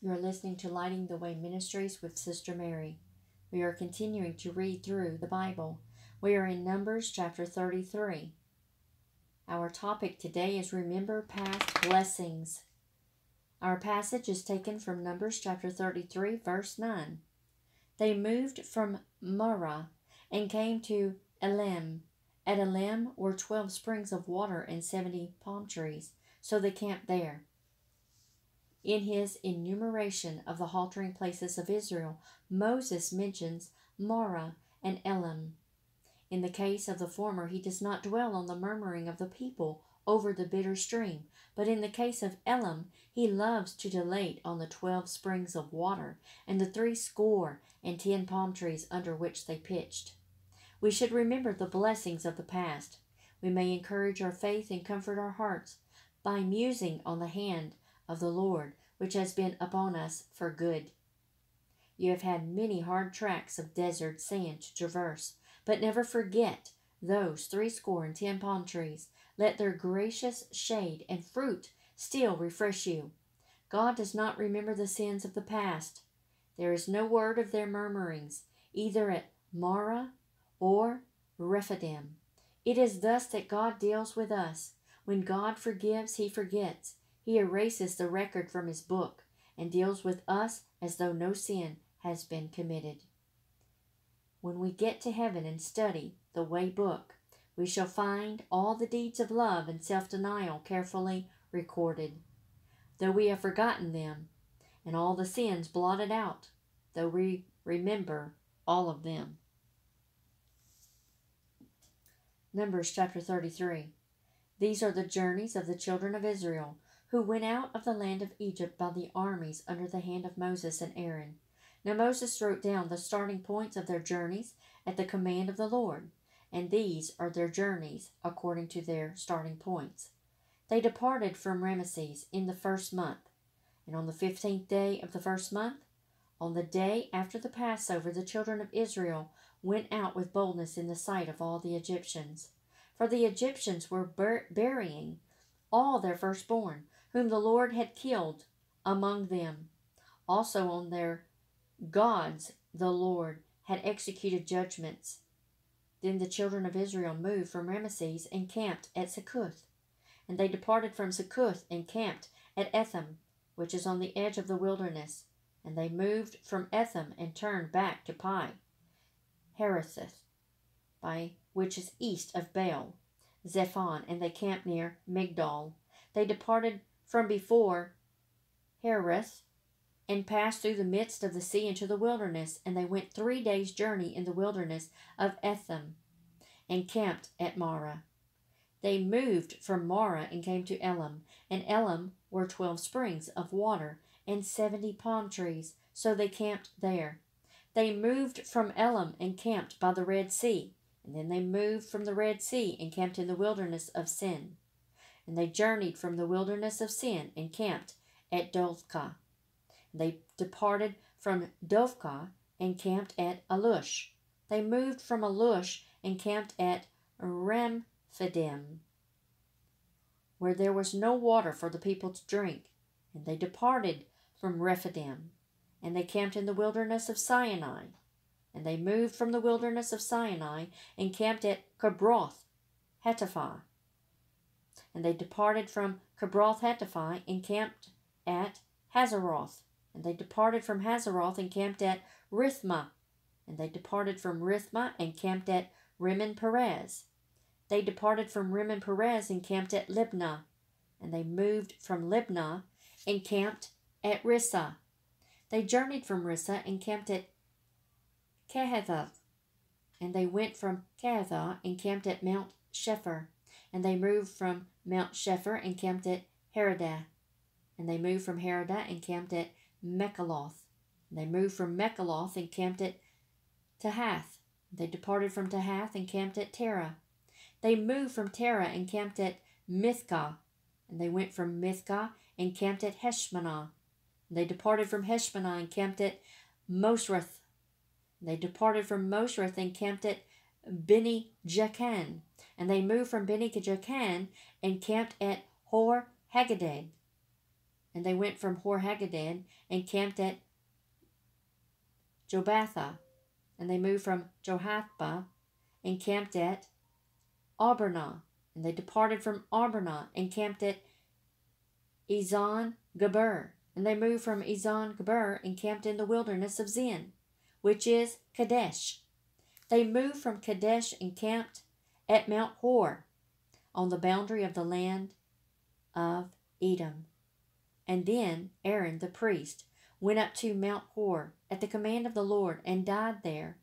You are listening to Lighting the Way Ministries with Sister Mary. We are continuing to read through the Bible. We are in Numbers chapter 33. Our topic today is Remember Past Blessings. Our passage is taken from Numbers chapter 33, verse 9. They moved from Marah and came to Elim. At Elim were 12 springs of water and 70 palm trees, so they camped there. In his enumeration of the halting places of Israel, Moses mentions Marah and Elim. In the case of the former, he does not dwell on the murmuring of the people over the bitter stream, but in the case of Elim, he loves to dilate on the 12 springs of water and the 70 palm trees under which they pitched. We should remember the blessings of the past. We may encourage our faith and comfort our hearts by musing on the hand of the Lord, which has been upon us for good. You have had many hard tracts of desert sand to traverse, but never forget those 70 palm trees. Let their gracious shade and fruit still refresh you. God does not remember the sins of the past. There is no word of their murmurings, either at Marah or Rephidim. It is thus that God deals with us. When God forgives, he forgets. He erases the record from his book and deals with us as though no sin has been committed. When we get to heaven and study the Way book, we shall find all the deeds of love and self-denial carefully recorded, though we have forgotten them, and all the sins blotted out, though we remember all of them. Numbers chapter 33. These are the journeys of the children of Israel, who went out of the land of Egypt by the armies under the hand of Moses and Aaron. Now Moses wrote down the starting points of their journeys at the command of the Lord, and these are their journeys according to their starting points. They departed from Ramesses in the first month, and on the 15th day of the first month, on the day after the Passover, the children of Israel went out with boldness in the sight of all the Egyptians. For the Egyptians were burying all their firstborn, whom the Lord had killed among them. Also on their gods the Lord had executed judgments. Then the children of Israel moved from Ramesses and camped at Succoth. And they departed from Succoth and camped at Etham, which is on the edge of the wilderness. And they moved from Etham and turned back to Pi Harosheth, which is east of Baal Zephon, and they camped near Migdol. They departed from before Hereth and passed through the midst of the sea into the wilderness, and they went 3 days' journey in the wilderness of Etham and camped at Marah. They moved from Marah and came to Elim, and Elim were 12 springs of water and 70 palm trees, so they camped there. They moved from Elim and camped by the Red Sea, and then they moved from the Red Sea and camped in the wilderness of Sin. And they journeyed from the wilderness of Sin and camped at Dophkah. They departed from Dophkah and camped at Alush. They moved from Alush and camped at Ramphidim, where there was no water for the people to drink. And they departed from Rephidim, and they camped in the wilderness of Sinai. And they moved from the wilderness of Sinai and camped at Kibroth Hattaavah. And they departed from Kibroth Hattaavah and camped at Hazeroth. And they departed from Hazeroth and camped at Rithmah. And they departed from Rithmah and camped at Rimmon Perez. They departed from Rimmon Perez and camped at Libnah. And they moved from Libnah and camped at Rissah. They journeyed from Rissah and camped at Kehatha. And they went from Kehatha and camped at Mount Shepher. And they moved from Mount Shepher and camped at Heradah. And they moved from Heradah and camped at Mekaloth. And they moved from Mekaloth and camped at Tahath. They departed from Tahath and camped at Terah. They moved from Terah and camped at Mithkah. And they went from Mithkah and camped at Heshmanah. And they departed from Heshmanah and camped at Mosreth. And they departed from Mosreth and camped at Beni Jaakan. And they moved from Beni Jaakan and camped at Hor Haggidgad. And they went from Hor-Haggidgad and camped at Jobathah. And they moved from Johathbah and camped at Arbonah. And they departed from Arbonah and camped at Ezon-Geber. And they moved from Ezon-Geber and camped in the wilderness of Zin, which is Kadesh. They moved from Kadesh and camped at Mount Hor, on the boundary of the land of Edom. And then Aaron the priest went up to Mount Hor at the command of the Lord and died there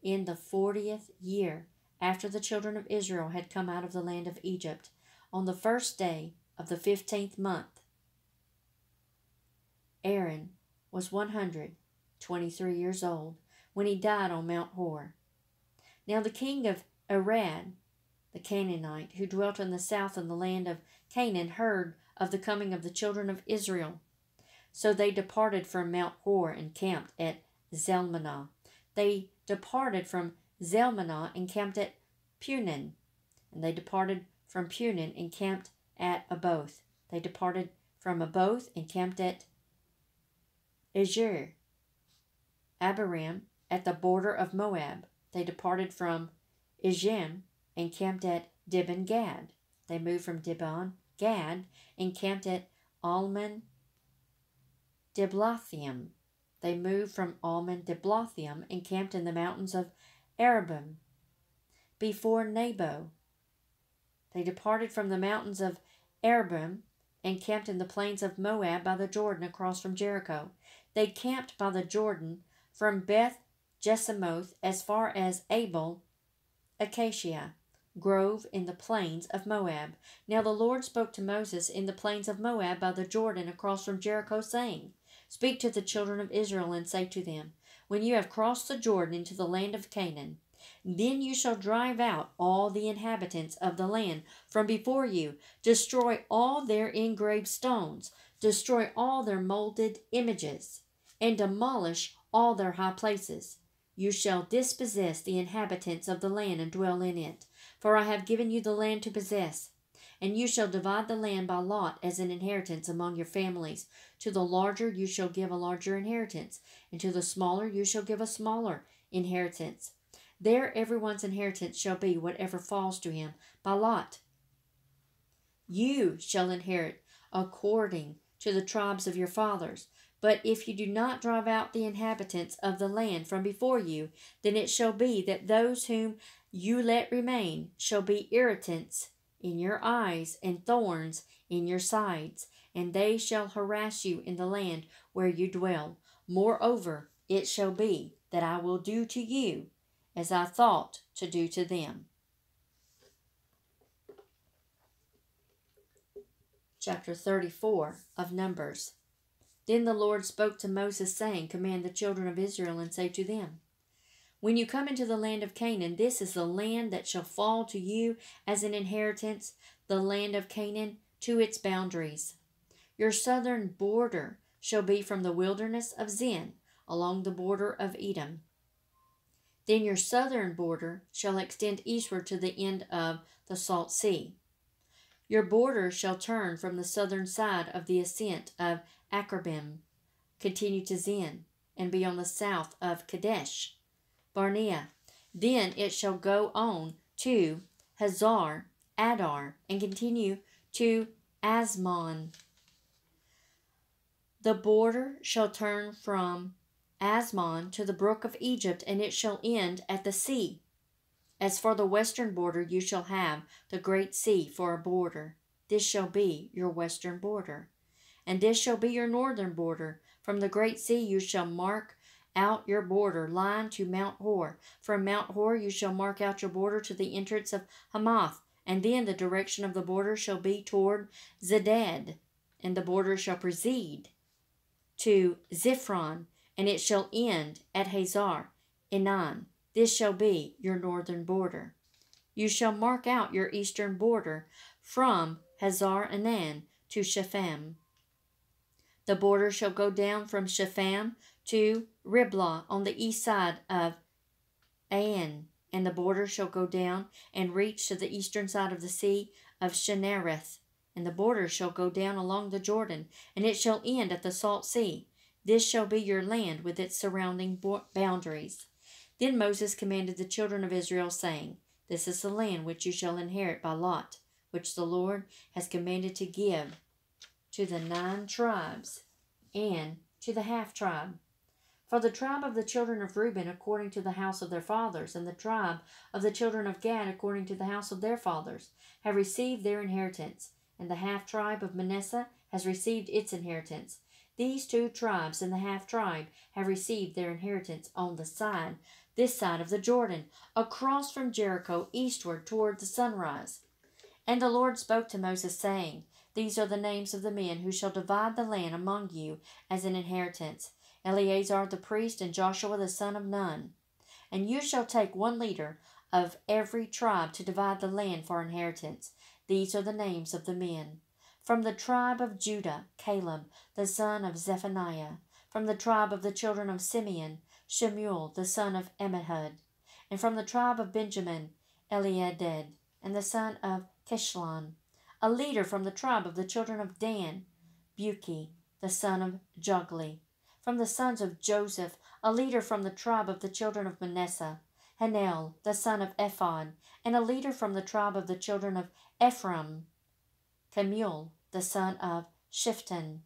in the 40th year after the children of Israel had come out of the land of Egypt, on the first day of the 15th month. Aaron was 123 years old when he died on Mount Hor. Now the king of Arad, the Canaanite, who dwelt in the south in the land of Canaan, heard of the coming of the children of Israel. So they departed from Mount Hor and camped at Zalmanah. They departed from Zalmanah and camped at Punon. And they departed from Punon and camped at Aboth. They departed from Aboth and camped at Ezer, Abiram, at the border of Moab. They departed from Ijem and camped at Dibon-Gad. They moved from Dibon-Gad and camped at Almon-Diblathaim. They moved from Almon-Diblathaim and camped in the mountains of Arabim, before Nebo. They departed from the mountains of Arabim and camped in the plains of Moab by the Jordan across from Jericho. They camped by the Jordan from Beth Jesimoth as far as Abel Acacia Grove in the plains of Moab. Now the Lord spoke to Moses in the plains of Moab by the Jordan across from Jericho, saying, Speak to the children of Israel and say to them, When you have crossed the Jordan into the land of Canaan, then you shall drive out all the inhabitants of the land from before you, destroy all their engraved stones, destroy all their molded images, and demolish all their high places. You shall dispossess the inhabitants of the land and dwell in it, for I have given you the land to possess. And you shall divide the land by lot as an inheritance among your families. To the larger you shall give a larger inheritance, and to the smaller you shall give a smaller inheritance. There everyone's inheritance shall be whatever falls to him by lot. You shall inherit according to the tribes of your fathers. But if you do not drive out the inhabitants of the land from before you, then it shall be that those whom you let remain shall be irritants in your eyes and thorns in your sides, and they shall harass you in the land where you dwell. Moreover, it shall be that I will do to you as I thought to do to them. Chapter 34 of Numbers. Then the Lord spoke to Moses, saying, Command the children of Israel and say to them, When you come into the land of Canaan, this is the land that shall fall to you as an inheritance, the land of Canaan to its boundaries. Your southern border shall be from the wilderness of Zin, along the border of Edom. Then your southern border shall extend eastward to the end of the Salt Sea. Your border shall turn from the southern side of the ascent of Akrabim, continue to Zin, and be on the south of Kadesh Barnea. Then it shall go on to Hazar Adar, and continue to Asmon. The border shall turn from Asmon to the brook of Egypt, and it shall end at the sea. As for the western border, you shall have the great sea for a border. This shall be your western border. And this shall be your northern border. From the great sea you shall mark out your border, line to Mount Hor. From Mount Hor you shall mark out your border to the entrance of Hamath. And then the direction of the border shall be toward Zedad. And the border shall proceed to Ziphron, and it shall end at Hazar Enan. This shall be your northern border. You shall mark out your eastern border from Hazar Enan to Shepham. The border shall go down from Shepham to Riblah on the east side of Ain, and the border shall go down and reach to the eastern side of the sea of Shinnereth. and the border shall go down along the Jordan, and it shall end at the salt sea. This shall be your land with its surrounding boundaries. Then Moses commanded the children of Israel, saying, This is the land which you shall inherit by lot, which the Lord has commanded to give to the 9 tribes and to the half-tribe. For the tribe of the children of Reuben according to the house of their fathers, and the tribe of the children of Gad according to the house of their fathers, have received their inheritance, and the half-tribe of Manasseh has received its inheritance. These 2 tribes and the half-tribe have received their inheritance on this side of the Jordan, across from Jericho eastward toward the sunrise. And the Lord spoke to Moses, saying, These are the names of the men who shall divide the land among you as an inheritance, Eleazar the priest and Joshua the son of Nun. And you shall take 1 leader of every tribe to divide the land for inheritance. These are the names of the men. From the tribe of Judah, Caleb the son of Zephaniah. From the tribe of the children of Simeon, Shemuel the son of Ammihud. And from the tribe of Benjamin, Eliadad, and the son of Kishlon. A leader from the tribe of the children of Dan, Buki the son of Jogli. From the sons of Joseph, a leader from the tribe of the children of Manasseh, Hanel the son of Ephod. And a leader from the tribe of the children of Ephraim, Kemuel the son of Shiftan.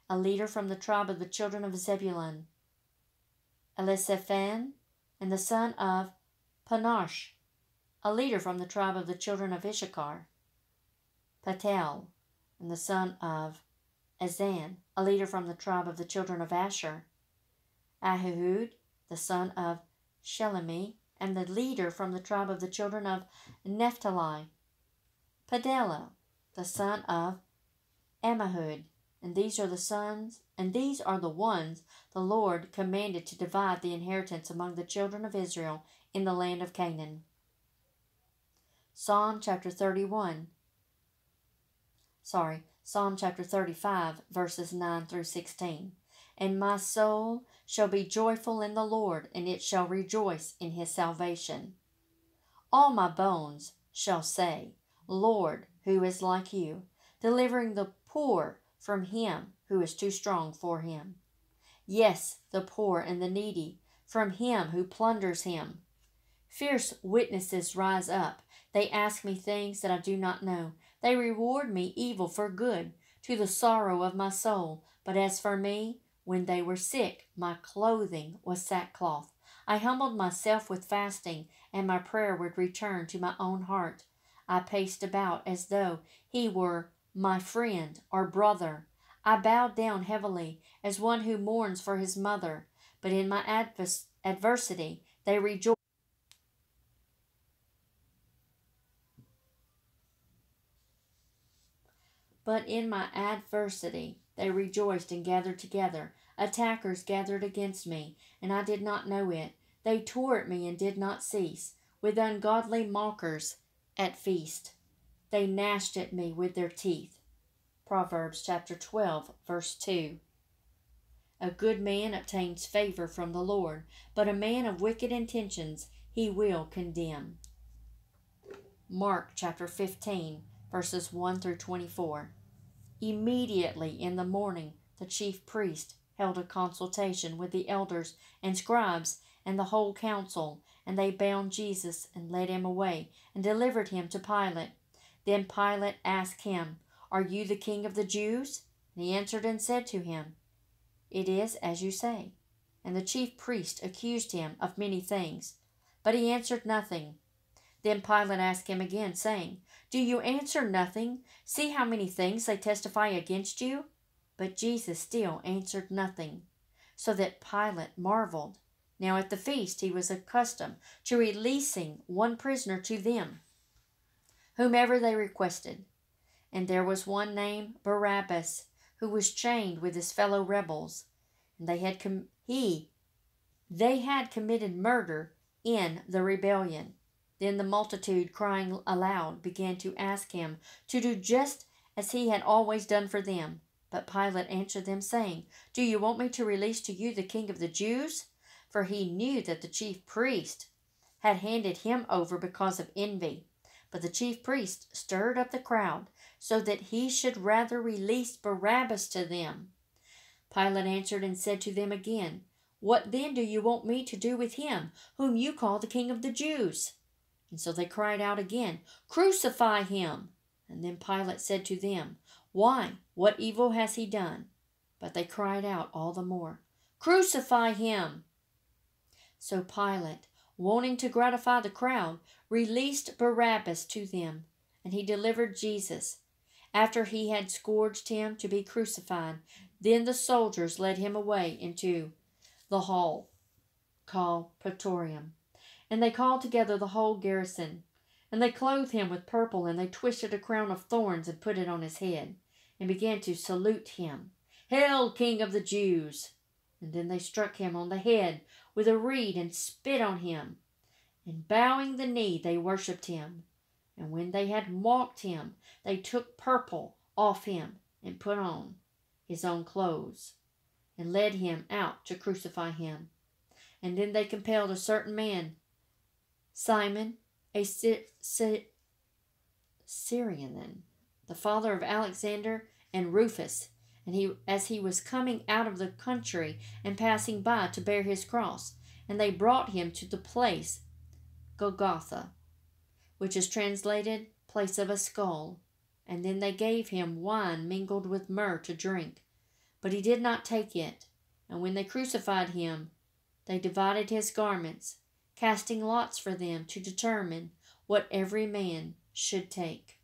A leader from the tribe of the children of Zebulun, Elisaphan, and the son of Panosh. A leader from the tribe of the children of Issachar, Patel, and the son of Azan. A leader from the tribe of the children of Asher, Ahihud, the son of Shelemi. And the leader from the tribe of the children of Naphtali, Pedela, the son of Ammihud. And these are the ones the Lord commanded to divide the inheritance among the children of Israel in the land of Canaan. Psalm chapter 35, verses 9 through 16. And my soul shall be joyful in the Lord, and it shall rejoice in his salvation. All my bones shall say, Lord, who is like you, delivering the poor from him who is too strong for him. Yes, the poor and the needy from him who plunders him. Fierce witnesses rise up. They ask me things that I do not know. They reward me evil for good, to the sorrow of my soul. But as for me, when they were sick, my clothing was sackcloth. I humbled myself with fasting, and my prayer would return to my own heart. I paced about as though he were my friend or brother. I bowed down heavily, as one who mourns for his mother. But in my adversity they rejoiced. But in my adversity they rejoiced and gathered together. Attackers gathered against me, and I did not know it. They tore at me and did not cease. With ungodly mockers at feast, they gnashed at me with their teeth. Proverbs chapter 12, verse 2. A good man obtains favor from the Lord, but a man of wicked intentions he will condemn. Mark chapter 15, verses 1 through 24. Immediately in the morning, the chief priest held a consultation with the elders and scribes and the whole council, and they bound Jesus and led him away and delivered him to Pilate. Then Pilate asked him, Are you the king of the Jews? And he answered and said to him, It is as you say. And the chief priest accused him of many things, but he answered nothing. Then Pilate asked him again, saying, Do you answer nothing? See how many things they testify against you? But Jesus still answered nothing, so that Pilate marveled. Now at the feast he was accustomed to releasing one prisoner to them, whomever they requested. And there was one named Barabbas, who was chained with his fellow rebels, and they had committed murder in the rebellion. Then the multitude, crying aloud, began to ask him to do just as he had always done for them. But Pilate answered them, saying, Do you want me to release to you the king of the Jews? For he knew that the chief priest had handed him over because of envy. But the chief priest stirred up the crowd, so that he should rather release Barabbas to them. Pilate answered and said to them again, What then do you want me to do with him, whom you call the King of the Jews? And so they cried out again, Crucify him! And then Pilate said to them, Why, what evil has he done? But they cried out all the more, Crucify him! So Pilate, wanting to gratify the crowd, released Barabbas to them, and he delivered Jesus. After he had scourged him to be crucified, then the soldiers led him away into the hall called Praetorium. And they called together the whole garrison. And they clothed him with purple, and they twisted a crown of thorns and put it on his head, and began to salute him, Hail, King of the Jews! And then they struck him on the head with a reed and spit on him. And bowing the knee, they worshipped him. And when they had mocked him, they took purple off him and put on his own clothes, and led him out to crucify him. And then they compelled a certain man, Simon, a Syrian, the father of Alexander and Rufus, and as he was coming out of the country and passing by, to bear his cross. And they brought him to the place Golgotha, which is translated place of a skull. And then they gave him wine mingled with myrrh to drink, but he did not take it. And when they crucified him, they divided his garments, casting lots for them to determine what every man should take.